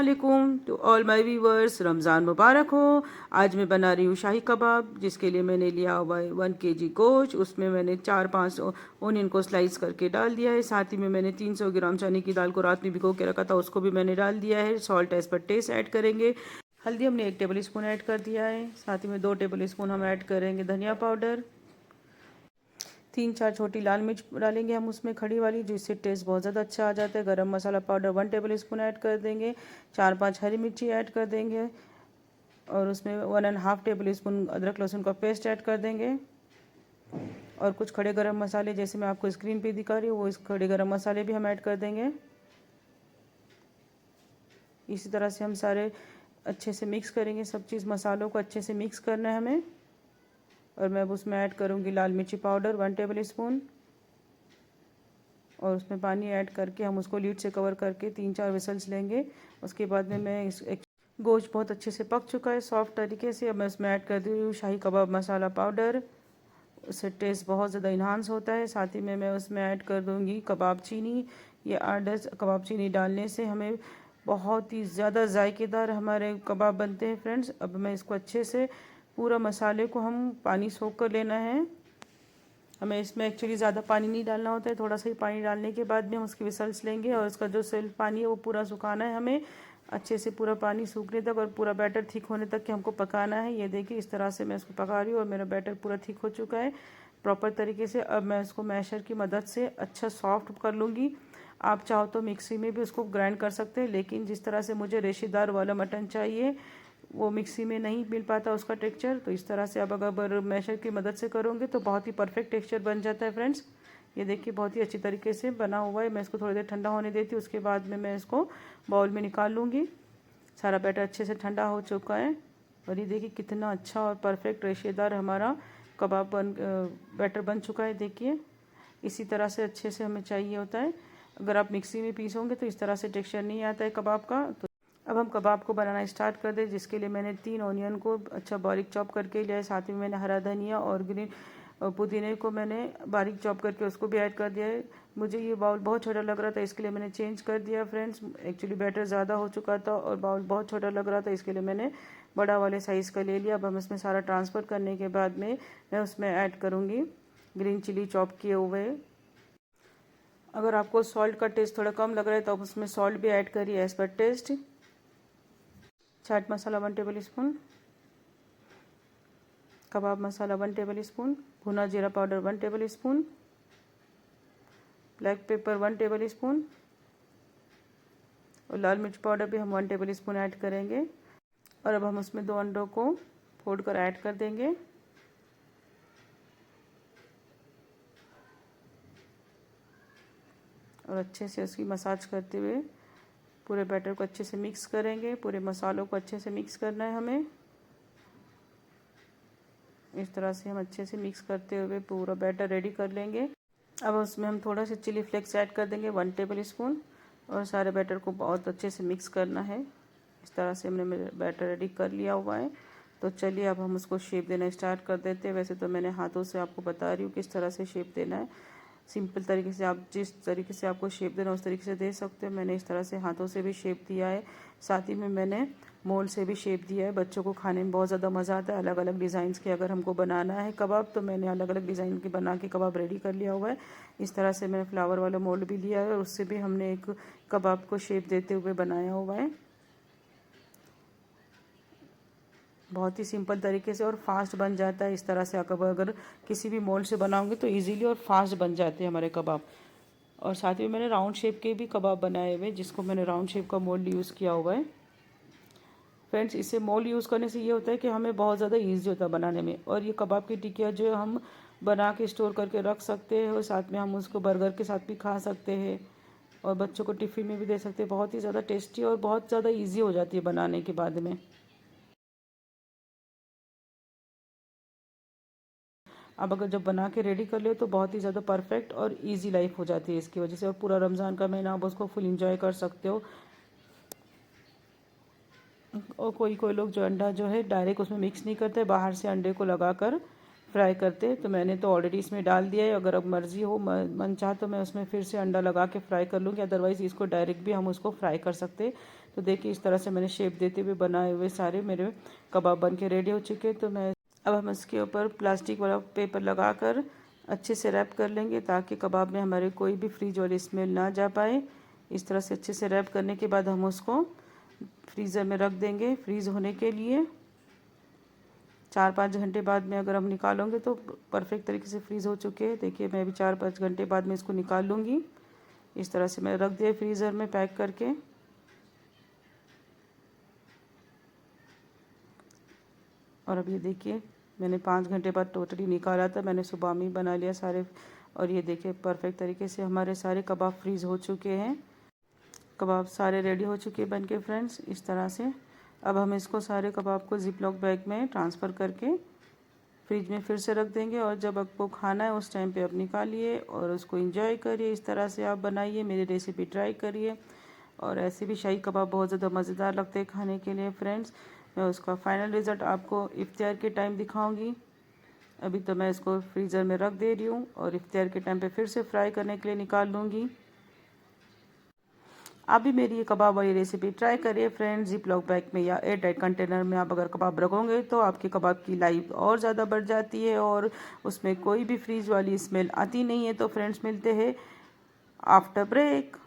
अस्सलामुअलैकुम to all my viewers, Ramzan मुबारक हो। आज मैं बना रही हूँ शाही कबाब, जिसके लिए मैंने लिया हुआ है 1 केजी गोश्त। उसमें मैंने 4-5 ओनियन को स्लाइस करके डाल दिया है। साथ ही में मैंने 300 ग्राम चने की दाल को रात में भिगो के रखा था, उसको भी मैंने डाल दिया है। सॉल्ट एज पर टेस्ट ऐड करेंगे। हल्दी हमने 1 टेबल स्पून ऐड कर दिया है। साथ ही में 2 टेबल स्पून हम ऐड करेंगे धनिया पाउडर। 3-4 छोटी लाल मिर्च डालेंगे हम उसमें, खड़ी वाली, जिससे टेस्ट बहुत ज़्यादा अच्छा आ जाता है। गरम मसाला पाउडर 1 टेबल स्पून ऐड कर देंगे। 4-5 हरी मिर्ची ऐड कर देंगे और उसमें 1.5 टेबल स्पून अदरक लहसुन का पेस्ट ऐड कर देंगे। और कुछ खड़े गरम मसाले, जैसे मैं आपको स्क्रीन पे दिखा रही हूँ, वो इस खड़े गरम मसाले भी हम ऐड कर देंगे। इसी तरह से हम सारे अच्छे से मिक्स करेंगे। सब चीज़ मसालों को अच्छे से मिक्स करना है हमें। और मैं अब उसमें ऐड करूँगी लाल मिर्ची पाउडर 1 टेबल स्पून, और उसमें पानी ऐड करके हम उसको लीड से कवर करके 3-4 विसल्स लेंगे। उसके बाद में मैं गोश्त बहुत अच्छे से पक चुका है सॉफ्ट तरीके से। अब मैं इसमें ऐड कर दी हूँ शाही कबाब मसाला पाउडर, उससे टेस्ट बहुत ज़्यादा इन्हांस होता है। साथ ही में मैं उसमें ऐड कर दूँगी कबाब चीनी। ये 8-10 कबाब चीनी डालने से हमें बहुत ही ज़्यादा जायकेदार हमारे कबाब बनते हैं फ्रेंड्स। अब मैं इसको अच्छे से पूरा मसाले को हम पानी सोख कर लेना है। हमें इसमें एक्चुअली ज़्यादा पानी नहीं डालना होता है, थोड़ा सा ही पानी डालने के बाद में हम उसकी विसल्स लेंगे और उसका जो सेल्फ पानी है वो पूरा सुखाना है हमें अच्छे से, पूरा पानी सूखने तक और पूरा बैटर थिक होने तक कि हमको पकाना है। ये देखिए इस तरह से मैं इसको पका रही हूँ और मेरा बैटर पूरा थिक हो चुका है प्रॉपर तरीके से। अब मैं इसको मैशर की मदद से अच्छा सॉफ्ट कर लूँगी। आप चाहो तो मिक्सी में भी उसको ग्राइंड कर सकते हैं, लेकिन जिस तरह से मुझे रेशेदार वाला मटन चाहिए वो मिक्सी में नहीं मिल पाता उसका टेक्सचर। तो इस तरह से आप अगर मैशर की मदद से करोगे तो बहुत ही परफेक्ट टेक्सचर बन जाता है फ्रेंड्स। ये देखिए बहुत ही अच्छी तरीके से बना हुआ है। मैं इसको थोड़ी देर ठंडा होने देती हूँ, उसके बाद में मैं इसको बाउल में निकाल लूँगी। सारा बैटर अच्छे से ठंडा हो चुका है और ये देखिए कितना अच्छा और परफेक्ट रेशेदार हमारा कबाब बैटर बन चुका है। देखिए इसी तरह से अच्छे से हमें चाहिए होता है। अगर आप मिक्सी में पीसोगे तो इस तरह से टेक्सचर नहीं आता है कबाब का। तो अब हम कबाब को बनाना स्टार्ट कर दें, जिसके लिए मैंने 3 ऑनियन को अच्छा बारीक चॉप करके लिया है। साथ में मैंने हरा धनिया और ग्रीन पुदीने को मैंने बारीक चॉप करके उसको भी ऐड कर दिया है। मुझे ये बाउल बहुत छोटा लग रहा था, इसके लिए मैंने चेंज कर दिया फ्रेंड्स। एक्चुअली बैटर ज़्यादा हो चुका था और बाउल बहुत छोटा लग रहा था, इसके लिए मैंने बड़ा वाले साइज़ का ले लिया। अब हम इसमें सारा ट्रांसफ़र करने के बाद में मैं उसमें ऐड करूँगी ग्रीन चिली चॉप किए हुए। अगर आपको सॉल्ट का टेस्ट थोड़ा कम लग रहा है तो आप उसमें सॉल्ट भी ऐड करिए as per test. Chaat masala 1 table spoon, कबाब मसाला 1 टेबल स्पून, भुना जीरा powder 1 table spoon, black pepper 1 table spoon और लाल मिर्च पाउडर भी हम 1 टेबल स्पून ऐड करेंगे। और अब हम उसमें 2 अंडों को फोड़ कर ऐड कर देंगे। और अच्छे से उसकी मसाज करते हुए पूरे बैटर को अच्छे से मिक्स करेंगे। पूरे मसालों को अच्छे से मिक्स करना है हमें। इस तरह से हम अच्छे से मिक्स करते हुए पूरा बैटर रेडी कर लेंगे। अब उसमें हम थोड़ा सा चिली फ्लेक्स ऐड कर देंगे 1 टेबल स्पून और सारे बैटर को बहुत अच्छे से मिक्स करना है। इस तरह से हमने बैटर रेडी कर लिया हुआ है। तो चलिए अब हम उसको शेप देना स्टार्ट कर देते हैं। वैसे तो मैंने हाथों से आपको बता रही हूँ किस तरह से शेप देना है। सिंपल तरीके से आप जिस तरीके से आपको शेप देना उस तरीके से दे सकते हो। मैंने इस तरह से हाथों से भी शेप दिया है, साथ ही में मैंने मोल्ड से भी शेप दिया है। बच्चों को खाने में बहुत ज़्यादा मज़ा आता है। अलग अलग डिज़ाइंस के अगर हमको बनाना है कबाब तो मैंने अलग अलग डिज़ाइन के बना के कबाब रेडी कर लिया हुआ है। इस तरह से मैंने फ्लावर वाला मोल्ड भी लिया है और उससे भी हमने एक कबाब को शेप देते हुए बनाया हुआ है। बहुत ही सिंपल तरीके से और फास्ट बन जाता है। इस तरह से अगर किसी भी मोल्ड से बनाओगे तो इजीली और फास्ट बन जाते हैं हमारे कबाब। और साथ ही मैंने राउंड शेप के भी कबाब बनाए हुए, जिसको मैंने राउंड शेप का मोल्ड यूज़ किया हुआ है फ्रेंड्स। इसे मोल्ड यूज़ करने से ये होता है कि हमें बहुत ज़्यादा ईजी होता है बनाने में। और ये कबाब की टिकिया जो हम बना के स्टोर करके रख सकते हैं और साथ में हम उसको बर्गर के साथ भी खा सकते हैं और बच्चों को टिफ़िन में भी दे सकते हैं। बहुत ही ज़्यादा टेस्टी और बहुत ज़्यादा ईजी हो जाती है बनाने के बाद में। अब अगर जब बना के रेडी कर ले तो बहुत ही ज़्यादा परफेक्ट और इजी लाइफ हो जाती है इसकी वजह से। और पूरा रमज़ान का महीना आप उसको फुल इंजॉय कर सकते हो। और कोई कोई लोग जो अंडा जो है डायरेक्ट उसमें मिक्स नहीं करते, बाहर से अंडे को लगाकर फ्राई करते। तो मैंने तो ऑलरेडी इसमें डाल दिया है, अगर अब मर्ज़ी हो मन चाह तो मैं उसमें फिर से अंडा लगा के फ्राई कर लूँगी, अदरवाइज़ इसको डायरेक्ट भी हम उसको फ्राई कर सकते। तो देखिए इस तरह से मैंने शेप देते हुए बनाए हुए सारे मेरे कबाब बन के रेडी हो चुके। तो मैं अब हम इसके ऊपर प्लास्टिक वाला पेपर लगा कर अच्छे से रैप कर लेंगे, ताकि कबाब में हमारे कोई भी फ्रीज वाली स्मेल ना जा पाए। इस तरह से अच्छे से रैप करने के बाद हम उसको फ्रीज़र में रख देंगे फ्रीज़ होने के लिए। 4-5 घंटे बाद में अगर हम निकालोगे तो परफेक्ट तरीके से फ्रीज़ हो चुके हैं। देखिए मैं भी 4-5 घंटे बाद में इसको निकाल लूँगी। इस तरह से मैं रख दिया फ्रीज़र में पैक करके। और अब ये देखिए मैंने 5 घंटे बाद टोटली निकाला था, मैंने सुबह में ही बना लिया सारे। और ये देखिए परफेक्ट तरीके से हमारे सारे कबाब फ्रीज़ हो चुके हैं। कबाब सारे रेडी हो चुके हैं बन के फ्रेंड्स, इस तरह से। अब हम इसको सारे कबाब को ज़िप लॉक बैग में ट्रांसफ़र करके फ्रिज में फिर से रख देंगे, और जब आपको खाना है उस टाइम पे आप निकालिए और उसको एंजॉय करिए। इस तरह से आप बनाइए, मेरी रेसिपी ट्राई करिए। और ऐसे भी शाही कबाब बहुत ज़्यादा मज़ेदार लगते हैं खाने के लिए फ्रेंड्स। मैं उसका फाइनल रिज़ल्ट आपको इफ्तियार के टाइम दिखाऊंगी। अभी तो मैं इसको फ्रीज़र में रख दे रही हूँ और इफ्तियार के टाइम पे फिर से फ्राई करने के लिए निकाल लूँगी। आप भी मेरी ये कबाब वाली रेसिपी ट्राई करिए फ्रेंड्स। जिप लॉक बैग में या एयर टाइट कंटेनर में आप अगर कबाब रखोगे तो आपके कबाब की लाइफ और ज़्यादा बढ़ जाती है और उसमें कोई भी फ्रीज वाली स्मेल आती नहीं है। तो फ्रेंड्स मिलते हैं आफ्टर ब्रेक।